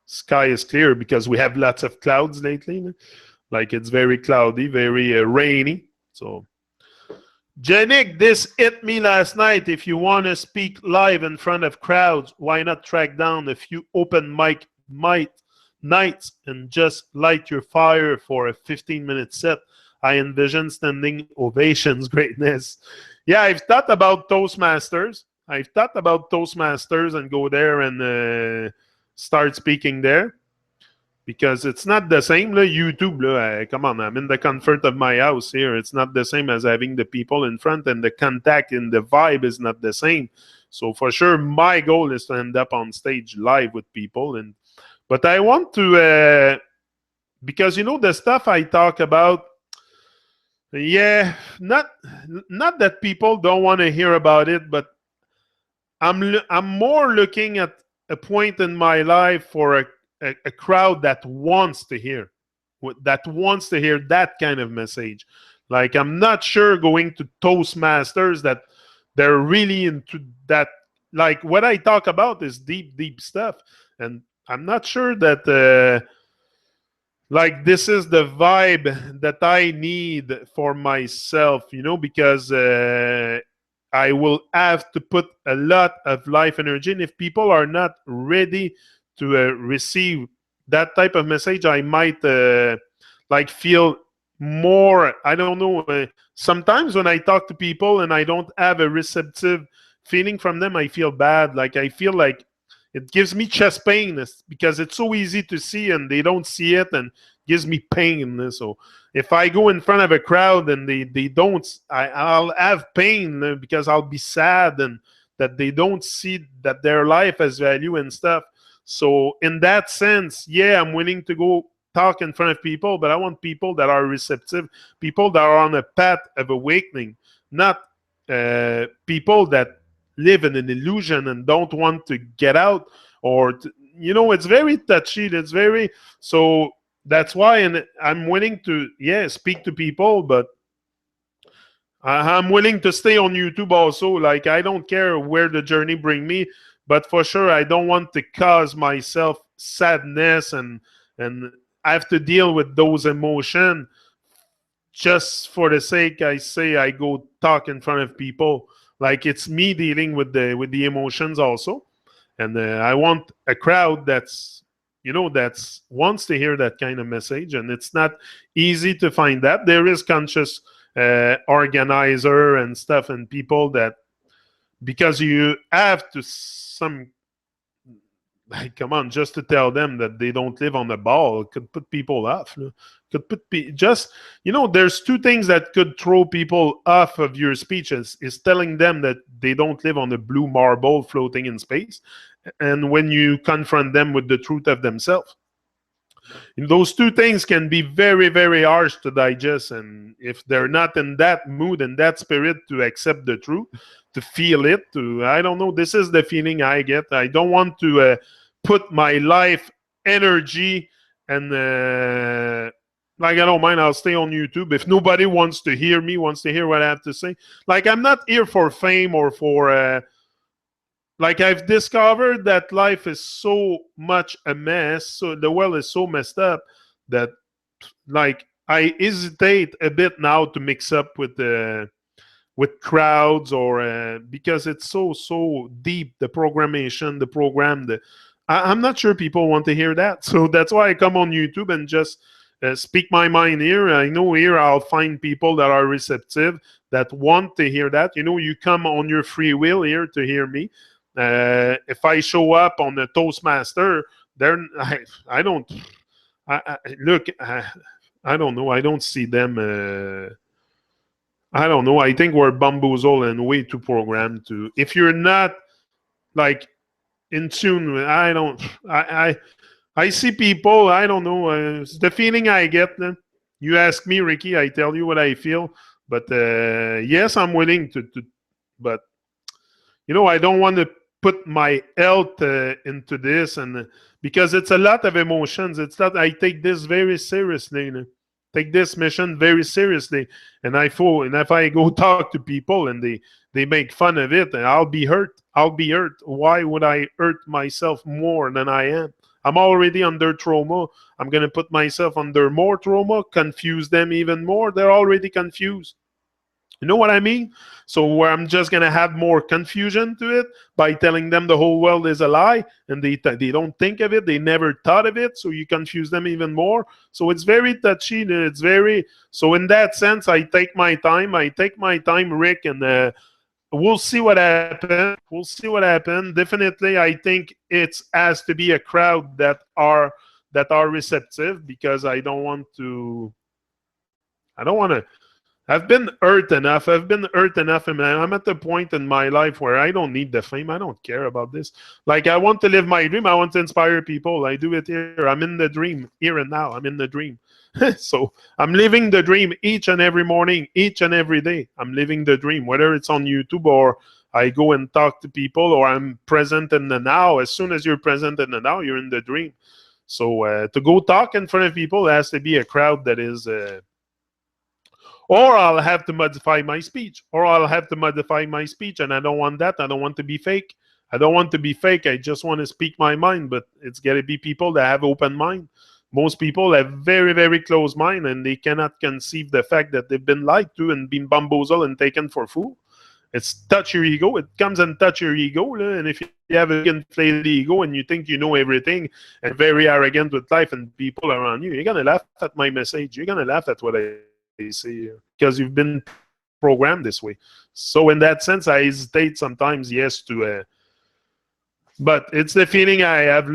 sky is clear because we have lots of clouds lately. Like it's very cloudy, very rainy. So, Janik, this hit me last night. If you want to speak live in front of crowds, why not track down a few open mic nights and just light your fire for a 15-minute set? I envision standing ovations greatness. Yeah, I've thought about Toastmasters. And go there and start speaking there. Because it's not the same, YouTube. Come on, I'm in the comfort of my house here. It's not the same as having the people in front, and the contact and the vibe is not the same. So for sure, my goal is to end up on stage live with people. But I want to, because the stuff I talk about, yeah, not that people don't want to hear about it, but I'm more looking at a point in my life for a crowd that wants to hear that kind of message. Like, I'm not sure going to Toastmasters that they're really into that. Like, what I talk about is deep stuff, and I'm not sure that like, this is the vibe that I need for myself, because I will have to put a lot of life energy. And if people are not ready to receive that type of message, I might like feel more, I don't know. Sometimes when I talk to people and I don't have a receptive feeling from them, I feel bad. Like, I feel like it gives me chest pain because it's so easy to see and they don't see it, and gives me pain. So if I go in front of a crowd and they don't, I'll have pain because I'll be sad and that they don't see that their life has value and stuff. So in that sense, yeah, I'm willing to go talk in front of people, but I want people that are receptive, people that are on a path of awakening, not people that live in an illusion and don't want to get out, or it's very touchy. It's very, so that's why, and I'm willing to, yeah, speak to people, but I'm willing to stay on YouTube also. Like, I don't care where the journey bring me, but for sure I don't want to cause myself sadness and I have to deal with those emotions just for the sake I say I go talk in front of people. Like, it's me dealing with the emotions also, and I want a crowd that's wants to hear that kind of message, and it's not easy to find that. There is conscious organizer and stuff and people that, because you have to some, like, come on, just to tell them that they don't live on the ball could put people off. Could put just, there's two things that could throw people off of your speeches: is telling them that they don't live on a blue marble floating in space, and when you confront them with the truth of themselves. And those two things can be very, very harsh to digest, and if they're not in that mood and that spirit to accept the truth, to feel it, to, I don't know, this is the feeling I get. I don't want to put my life energy and like, I don't mind, I'll stay on YouTube if nobody wants to hear me, wants to hear what I have to say. Like, I'm not here for fame or for like, I've discovered that life is so much a mess, so the world is so messed up that, like, I hesitate a bit now to mix up with crowds, or because it's so deep, the programmation, the program. I'm not sure people want to hear that, so that's why I come on YouTube and just speak my mind here. I know here I'll find people that are receptive, that want to hear that. You come on your free will here to hear me. If I show up on a Toastmaster, I don't. Look. I don't know. I don't see them. I don't know. I think we're bamboozled and way too programmed to. If you're not, like, in tune, I don't. I see people. I don't know. It's the feeling I get. You ask me, Ricky, I tell you what I feel. But yes, I'm willing to. But I don't want to put my health into this, and because it's a lot of emotions. It's not. I take this very seriously. Take this mission very seriously, and if I go talk to people and they make fun of it, and I'll be hurt. I'll be hurt. Why would I hurt myself more than I am? I'm already under trauma. I'm gonna put myself under more trauma, confuse them even more. They're already confused. You know what I mean? So where I'm just gonna add more confusion to it by telling them the whole world is a lie, and they don't think of it, they never thought of it. So you confuse them even more. So it's very touchy. It's very, so in that sense, I take my time. Rick, and we'll see what happens. We'll see what happens. Definitely, I think it has to be a crowd that are receptive, because I don't want to. I've been hurt enough. I've been hurt enough, and I'm at the point in my life where I don't need the fame. I don't care about this. Like, I want to live my dream. I want to inspire people. I do it here. I'm in the dream here and now. I'm in the dream. So I'm living the dream each and every morning, each and every day. I'm living the dream, whether it's on YouTube or I go and talk to people or I'm present in the now. As soon as you're present in the now, you're in the dream. So to go talk in front of people, there has to be a crowd that is. Or I'll have to modify my speech. Or I'll have to modify my speech, and I don't want that. I don't want to be fake. I don't want to be fake. I just want to speak my mind, but it's got to be people that have open mind. Most people have very, very close mind, and they cannot conceive the fact that they've been lied to and been bamboozled and taken for fool. It's touch your ego. It comes and touch your ego. And if you have a big inflated ego and you think you know everything and very arrogant with life and people around you, you're going to laugh at my message. You're going to laugh at what I say because you've been programmed this way. So in that sense, I hesitate sometimes, yes, to... but it's the feeling I have.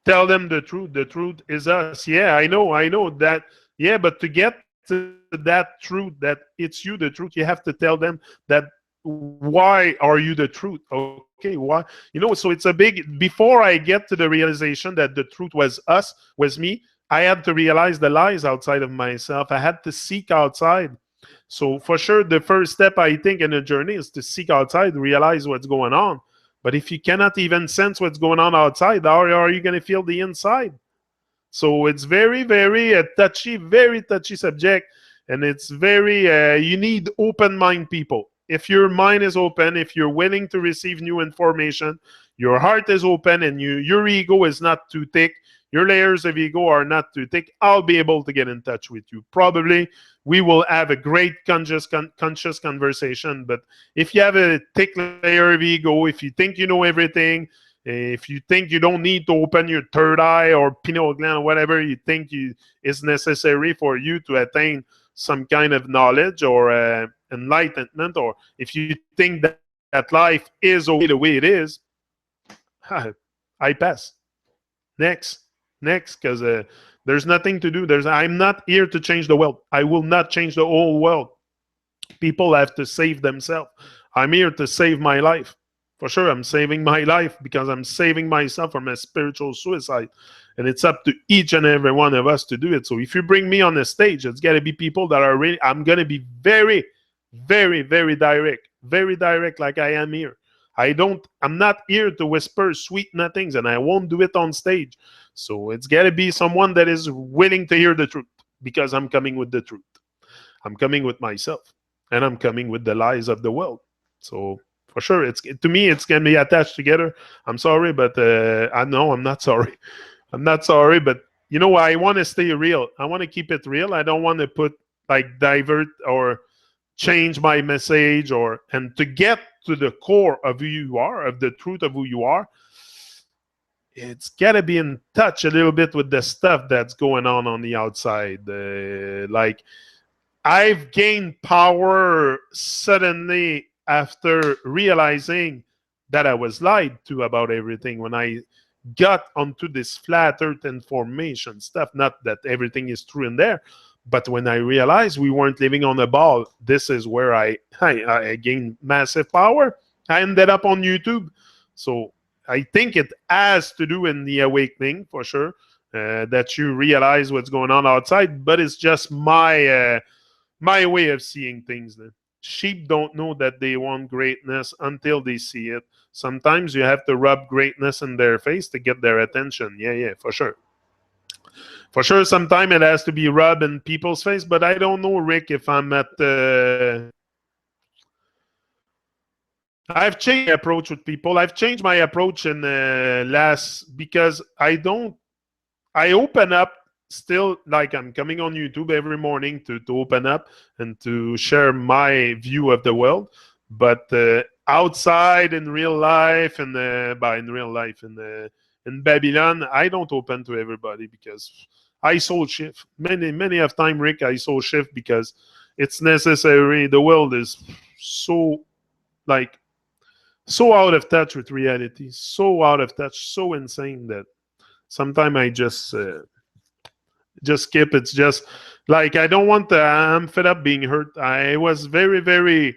Tell them the truth. The truth is us. Yeah, I know that. Yeah, but to get to that truth, that it's you the truth, you have to tell them that why are you the truth? Okay, why? So it's a big, before I get to the realization that the truth was us, was me, I had to realize the lies outside of myself. I had to seek outside. So for sure, the first step I think in a journey is to seek outside, realize what's going on. But if you cannot even sense what's going on outside, how are you going to feel the inside? So it's very, very very touchy subject. And it's very, you need open mind people. If your mind is open, if you're willing to receive new information, your heart is open and your ego is not too thick, your layers of ego are not too thick, I'll be able to get in touch with you. Probably we will have a great conscious conversation. But if you have a thick layer of ego, if you think you know everything, if you think you don't need to open your third eye or pineal gland or whatever you think is necessary for you to attain some kind of knowledge or enlightenment, or if you think that life is okay the way it is, I pass. Next, because there's nothing to do. I'm not here to change the world. I will not change the whole world. People have to save themselves. I'm here to save my life. For sure, I'm saving my life because I'm saving myself from a spiritual suicide. And it's up to each and every one of us to do it. So if you bring me on the stage, it's got to be people that are really, I'm going to be very, very, very direct like I am here. I'm not here to whisper sweet nothings, and I won't do it on stage. So it's got to be someone that is willing to hear the truth, because I'm coming with the truth. I'm coming with myself, and I'm coming with the lies of the world. So for sure, to me, it's going to be attached together. I'm sorry, but I know I'm not sorry. I'm not sorry, but I want to stay real. I want to keep it real. I don't want to divert or change my message, and to get to the core of who you are, of the truth of who you are, it's got to be in touch a little bit with the stuff that's going on the outside. Like, I've gained power suddenly after realizing that I was lied to about everything when I got onto this flat earth information stuff. Not that everything is true in there, but when I realized we weren't living on a ball, this is where I gained massive power. I ended up on YouTube. So I think it has to do in the awakening, for sure, that you realize what's going on outside. But it's just my way of seeing things. Sheep don't know that they want greatness until they see it. Sometimes you have to rub greatness in their face to get their attention. Yeah, for sure. For sure, sometimes it has to be rubbed in people's face, but I don't know, Rick, if I'm at... I've changed my approach with people. I've changed my approach in because I open up still, like I'm coming on YouTube every morning to open up and to share my view of the world. But outside in real life in Babylon, I don't open to everybody because I soul shift. Many of time, Rick, I soul shift because it's necessary. The world is so out of touch with reality, so out of touch, so insane that sometimes I just Just skip. It's just like I don't want to. I'm fed up being hurt. I was very, very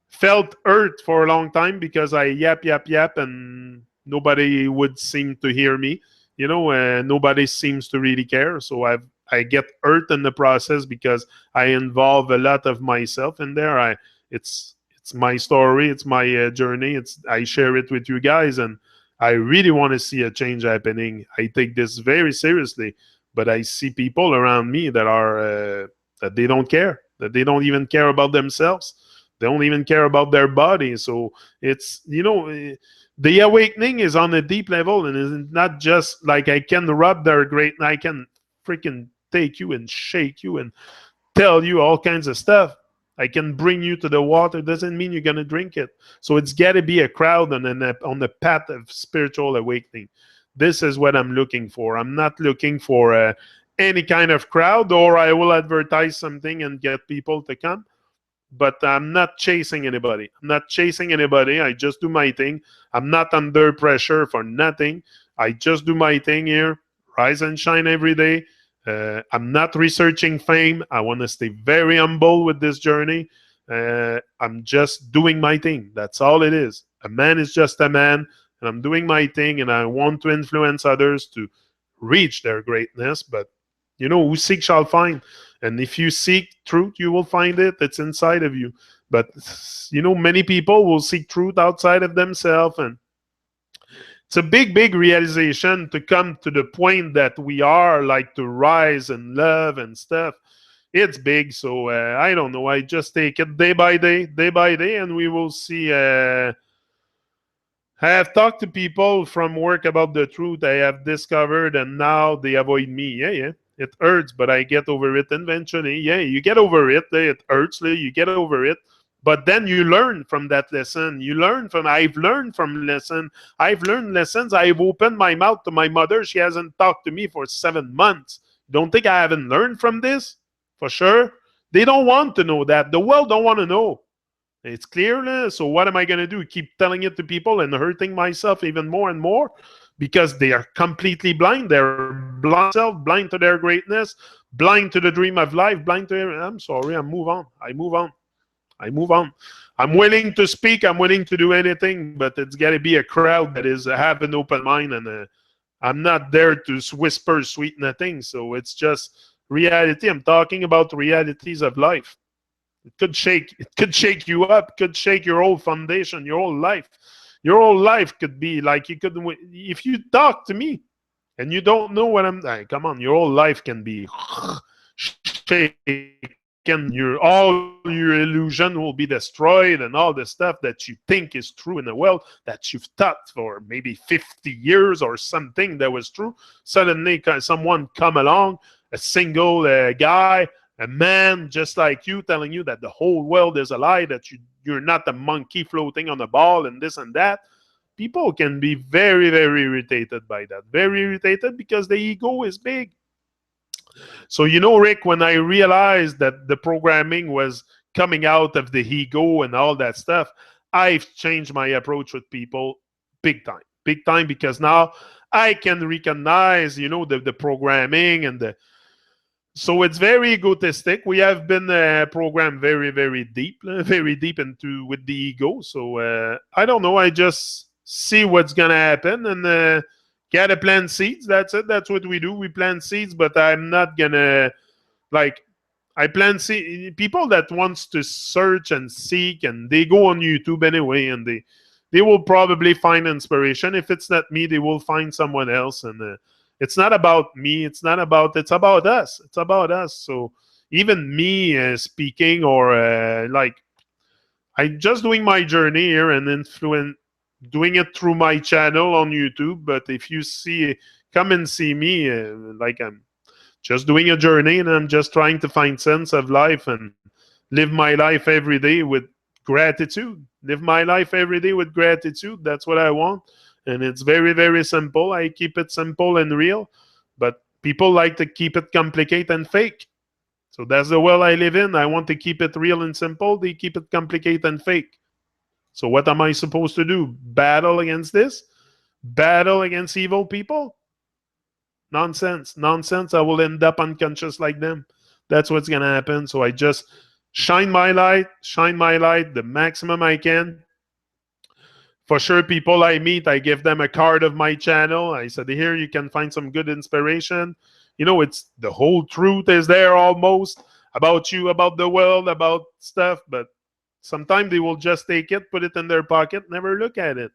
felt hurt for a long time because I yap, and nobody would seem to hear me. Nobody seems to really care. So I get hurt in the process because I involve a lot of myself in there. It's my story, it's my journey. I share it with you guys, and I really want to see a change happening. I take this very seriously, but I see people around me that are that they don't care, that they don't even care about themselves. They don't even care about their body. So the awakening is on a deep level, and it's not just like I can rub their great, I can freaking take you and shake you and tell you all kinds of stuff. I can bring you to the water. Doesn't mean you're gonna drink it. So it's got to be a crowd on the path of spiritual awakening. This is what I'm looking for. I'm not looking for any kind of crowd, or I will advertise something and get people to come. But I'm not chasing anybody. I'm not chasing anybody. I just do my thing. I'm not under pressure for nothing. I just do my thing here, rise and shine every day. I'm not researching fame. I want to stay very humble with this journey. I'm just doing my thing. That's all it is. A man is just a man, and I'm doing my thing, and I want to influence others to reach their greatness. But who seek shall find. And if you seek truth, you will find it. It's inside of you. But many people will seek truth outside of themselves, and it's a big, big realization to come to the point that we are like to rise and love and stuff. It's big, so I don't know. I just take it day by day, and we will see. I have talked to people from work about the truth I have discovered, and now they avoid me. Yeah. It hurts, but I get over it eventually. Yeah, you get over it. It hurts, you get over it. But then you learn from that lesson. I've learned from lesson. I've learned lessons. I've opened my mouth to my mother. She hasn't talked to me for 7 months. Don't think I haven't learned from this? For sure. They don't want to know that. The world don't want to know. It's clear. So what am I going to do? Keep telling it to people and hurting myself even more and more? Because they are completely blind. They're blind to self, blind to their greatness, blind to the dream of life, blind to everything. I'm sorry. I move on. I'm willing to speak. I'm willing to do anything, but it's got to be a crowd that is have an open mind, and I'm not there to whisper sweet nothing. So it's just reality. I'm talking about realities of life. It could shake you up, could shake your whole foundation, your whole life. Your whole life could be like if you talk to me and you don't know what come on, your whole life can be shaken. All your illusion will be destroyed, and all the stuff that you think is true in the world that you've thought for maybe 50 years or something that was true, suddenly someone come along, a single guy, a man just like you, telling you that the whole world is a lie, that you're not a monkey floating on a ball and this and that. People can be very, very irritated by that. Very irritated because the ego is big. So, Rick, when I realized that the programming was coming out of the ego and all that stuff, I've changed my approach with people big time. Big time, because now I can recognize, the programming and the... So it's very egotistic. We have been programmed very, very deep into with the ego. So I don't know. I just see what's gonna happen and gotta plant seeds. That's it. That's what we do. We plant seeds, but I'm not gonna I plant seeds. People that wants to search and seek, and they go on YouTube anyway, and they will probably find inspiration. If it's not me, they will find someone else, and it's not about me. It's about us. It's about us. So even me speaking or I'm just doing my journey here and doing it through my channel on YouTube. But if you come and see me, I'm just doing a journey, and I'm just trying to find sense of life and live my life every day with gratitude. Live my life every day with gratitude. That's what I want. And it's very, very simple. I keep it simple and real. But people like to keep it complicated and fake. So that's the world I live in. I want to keep it real and simple. They keep it complicated and fake. So what am I supposed to do? Battle against this? Battle against evil people? Nonsense. Nonsense. I will end up unconscious like them. That's what's going to happen. So I just shine my light the maximum I can. For sure, people I meet, I give them a card of my channel. I said, here, you can find some good inspiration. You know, it's the whole truth is there almost about you, about the world, about stuff. But sometimes they will just take it, put it in their pocket, never look at it.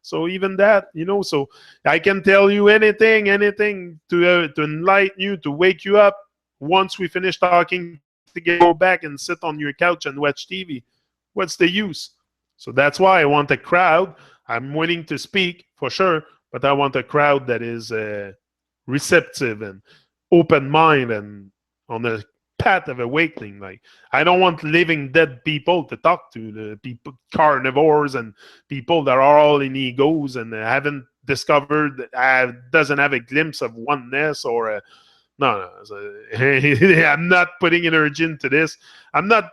So even that, you know, so I can tell you anything to enlighten you, to wake you up. Once we finish talking together, go back and sit on your couch and watch TV. What's the use? So that's why I want a crowd. I'm willing to speak for sure, but I want a crowd that is receptive and open mind and on the path of awakening. Like, I don't want living dead people to talk to, the people, carnivores and people that are all in egos and haven't discovered, doesn't have a glimpse of oneness or a, no. I'm not putting energy into this. I'm not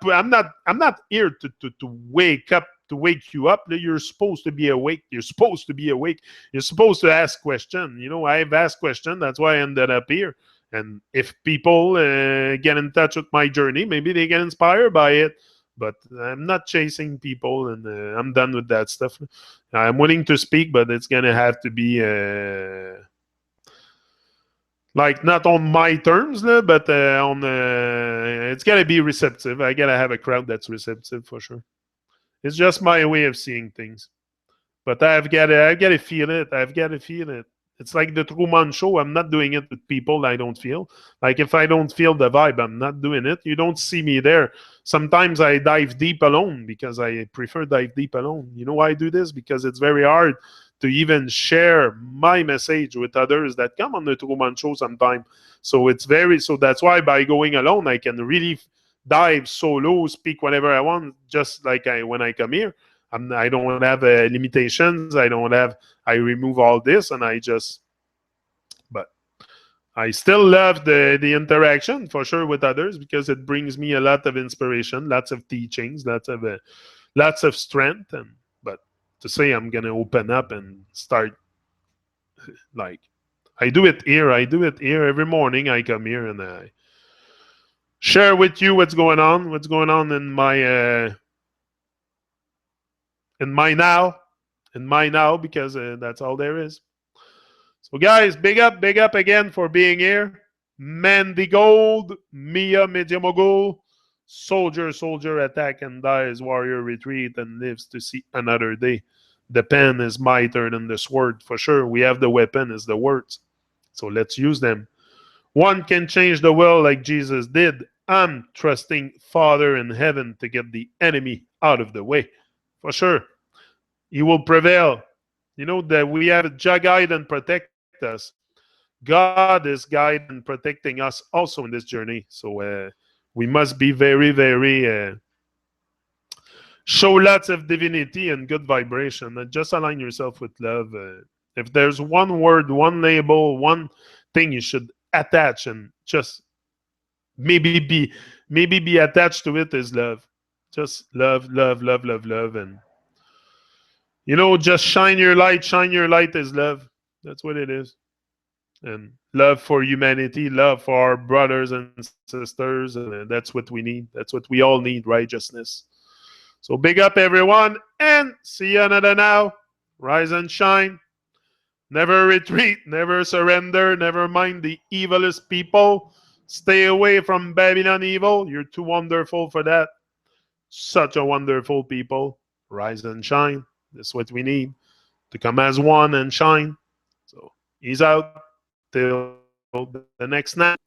here to wake up, to wake you up. You're supposed to be awake. You're supposed to be awake. You're supposed to ask questions. You know, I've asked questions. That's why I ended up here. And if people get in touch with my journey, maybe they get inspired by it. But I'm not chasing people, and I'm done with that stuff. I'm willing to speak, but it's gonna have to be. Like, not on my terms, but on it's gotta be receptive. I gotta have a crowd that's receptive for sure. It's just my way of seeing things. But I've gotta feel it. I've gotta feel it. It's like the Truman Show. I'm not doing it with people I don't feel. Like, if I don't feel the vibe, I'm not doing it. You don't see me there. Sometimes I dive deep alone because I prefer dive deep alone. You know why I do this? Because it's very hard to even share my message with others that come on the Truman Show sometimes. So that's why by going alone, I can really dive solo, speak whatever I want, just like when I come here. I don't have limitations. I remove all this, and but I still love the interaction for sure with others, because it brings me a lot of inspiration, lots of teachings, lots of strength. And but to say I'm gonna open up and start, like, I do it here every morning. I come here and I share with you what's going on in my now, because that's all there is. So guys, big up again for being here. Mandy Gold, Mia Media Mogul, Soldier attack and dies, warrior retreat and lives to see another day. The pen is my turn and the sword for sure. We have the weapon is the words. So let's use them. One can change the world like Jesus did. I'm trusting Father in heaven to get the enemy out of the way. For sure. He will prevail. You know that we have Jah guide and protect us. God is guiding and protecting us also in this journey. So we must be very, very show lots of divinity and good vibration. And just align yourself with love. If there's one word, one label, one thing you should attach and just maybe be attached to it, is love. Just love, and you know, just shine your light. Shine your light is love. That's what it is. And love for humanity, love for our brothers and sisters, and that's what we need. That's what we all need, righteousness. So big up everyone, and see you another now. Rise and shine. Never retreat, never surrender, never mind the evilest people. Stay away from Babylon evil. You're too wonderful for that. Such a wonderful people. Rise and shine. That's what we need, to come as one and shine. So he's out till the next night.